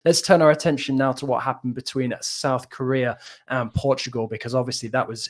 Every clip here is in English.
Let's turn our attention now to what happened between South Korea and Portugal, because obviously that was,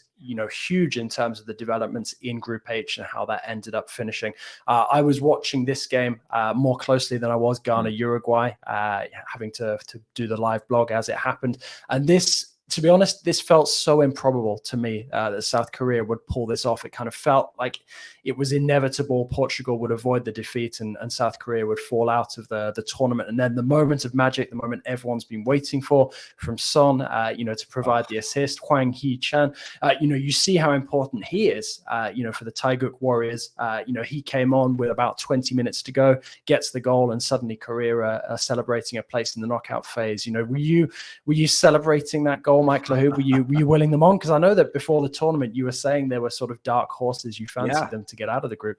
huge in terms of the developments in Group H and how that ended up finishing. I was watching this game more closely than I was Ghana-Uruguay, having to do the live blog as it happened. And this, to be honest, this felt so improbable to me that South Korea would pull this off. It kind of felt like it was inevitable. Portugal would avoid the defeat and South Korea would fall out of the tournament. And then the moment of magic, the moment everyone's been waiting for, from Son, to provide the assist, Hwang Hee-chan, you see how important he is, for the Taeguk Warriors. He came on with about 20 minutes to go, gets the goal, and suddenly Korea are celebrating a place in the knockout phase. Were you celebrating that goal, Mike Lahoud? Were you willing them on? Because I know that before the tournament, you were saying there were sort of dark horses. You fancied them to get out of the group.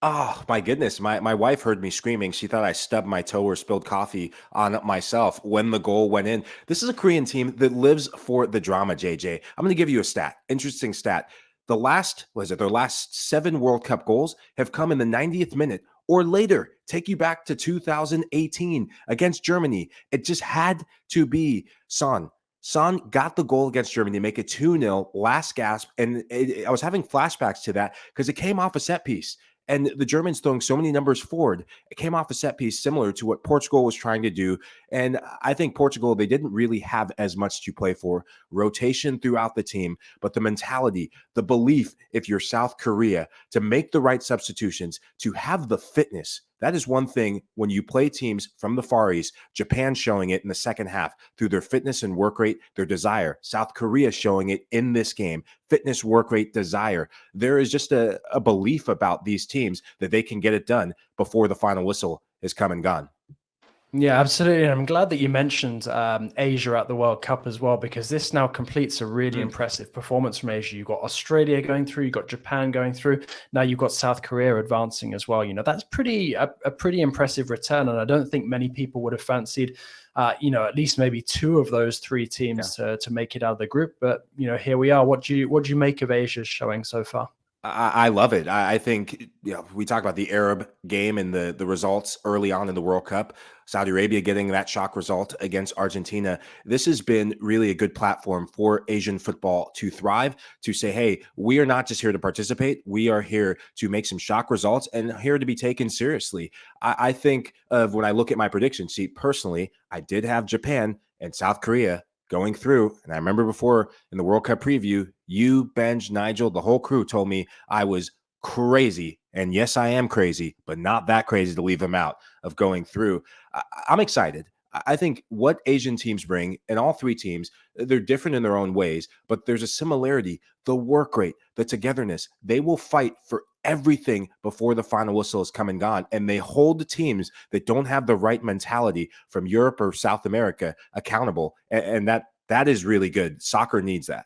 Oh, my goodness. My wife heard me screaming. She thought I stubbed my toe or spilled coffee on myself when the goal went in. This is a Korean team that lives for the drama, JJ. I'm going to give you a stat. Interesting stat. Their last 7 World Cup goals have come in the 90th minute or later. Take you back to 2018 against Germany. It just had to be Son. Son got the goal against Germany to make it 2-0, last gasp. And I was having flashbacks to that because it came off a set piece. And the Germans throwing so many numbers forward, it came off a set piece similar to what Portugal was trying to do. And I think Portugal, they didn't really have as much to play for. Rotation throughout the team, but the mentality, the belief, if you're South Korea, to make the right substitutions, to have the fitness. That is one thing when you play teams from the Far East. Japan showing it in the second half through their fitness and work rate, their desire. South Korea showing it in this game. Fitness, work rate, desire. There is just a belief about these teams that they can get it done before the final whistle is come and gone. Yeah, absolutely. And I'm glad that you mentioned Asia at the World Cup as well, because this now completes a really impressive performance from Asia. You've got Australia going through, you've got Japan going through. Now you've got South Korea advancing as well. That's a pretty impressive return. And I don't think many people would have fancied, at least maybe 2 of those 3 teams to make it out of the group. But, here we are. What do you make of Asia's showing so far? I love it. I think we talk about the Arab game and the results early on in the World Cup. Saudi Arabia getting that shock result against Argentina. This has been really a good platform for Asian football to thrive, to say, hey, we are not just here to participate. We are here to make some shock results and here to be taken seriously. I think of when I look at my predictions. See, personally, I did have Japan and South Korea going through. And I remember before in the World Cup preview, you, Benj, Nigel, the whole crew told me I was crazy. And yes, I am crazy, but not that crazy to leave them out of going through. I'm excited. I think what Asian teams bring, and all 3 teams, they're different in their own ways, but there's a similarity. The work rate, the togetherness, they will fight for everything before the final whistle is come and gone. And they hold the teams that don't have the right mentality from Europe or South America accountable. And that is really good. Soccer needs that.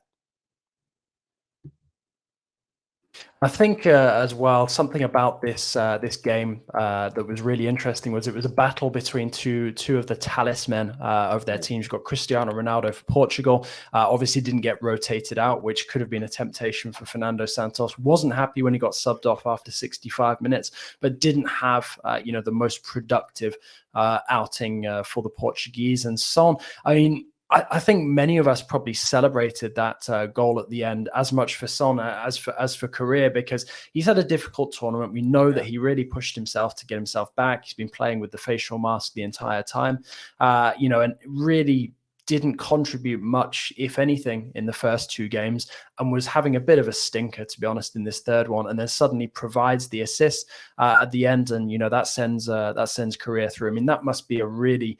I think as well, something about this game that was really interesting was it was a battle between two of the talismen of their teams. You've got Cristiano Ronaldo for Portugal. Obviously didn't get rotated out, which could have been a temptation for Fernando Santos. Wasn't happy when he got subbed off after 65 minutes, but didn't have the most productive outing for the Portuguese. And Son, I mean, I think many of us probably celebrated that goal at the end as much for Son as for Korea, because he's had a difficult tournament. We know that he really pushed himself to get himself back. He's been playing with the facial mask the entire time, and really didn't contribute much, if anything, in the first 2 games, and was having a bit of a stinker, to be honest, in this third one. And then suddenly provides the assist at the end, and that sends Korea through. I mean, that must be a really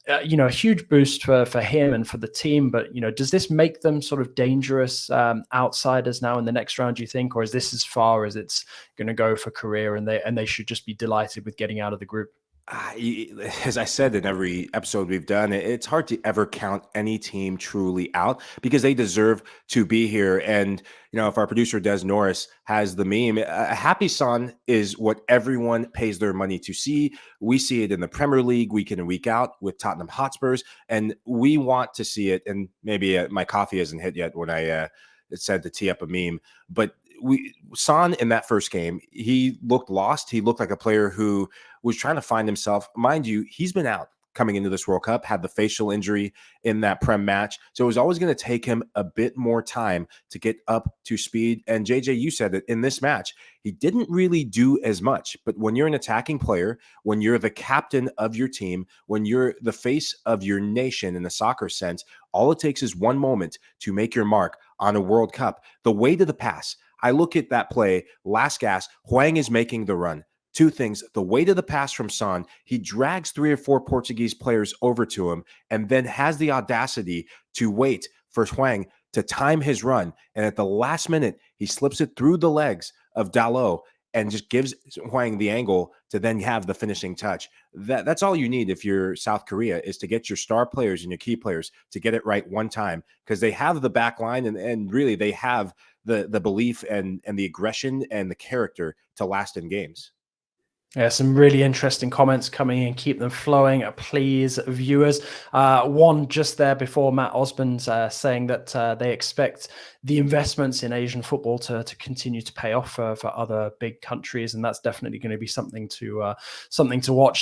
a huge boost for him and for the team. But, does this make them sort of dangerous outsiders now in the next round, do you think? Or is this as far as it's going to go for Korea, and they should just be delighted with getting out of the group? As I said in every episode we've done, it's hard to ever count any team truly out because they deserve to be here. And, if our producer Des Norris has the meme, a happy Son is what everyone pays their money to see. We see it in the Premier League week in and week out with Tottenham Hotspurs, and we want to see it. And maybe my coffee hasn't hit yet when I said to tee up a meme, but Son in that first game, he looked lost. He looked like a player who was trying to find himself. Mind you, he's been out coming into this World Cup, had the facial injury in that Prem match. So it was always going to take him a bit more time to get up to speed. And JJ, you said that in this match, he didn't really do as much. But when you're an attacking player, when you're the captain of your team, when you're the face of your nation in the soccer sense, all it takes is one moment to make your mark on a World Cup. The way to the pass. I look at that play, last gas, Hwang is making the run. Two things, the weight of the pass from Son, he drags 3 or 4 Portuguese players over to him and then has the audacity to wait for Hwang to time his run. And at the last minute, he slips it through the legs of Dalot and just gives Hwang the angle to then have the finishing touch. That's all you need if you're South Korea, is to get your star players and your key players to get it right one time, because they have the back line and really they have the belief and the aggression and the character to last in games. Yeah, some really interesting comments coming in. Keep them flowing, please, viewers. One just there before, Matt Osmond's saying that they expect the investments in Asian football to continue to pay off for other big countries, and that's definitely going to be something to watch.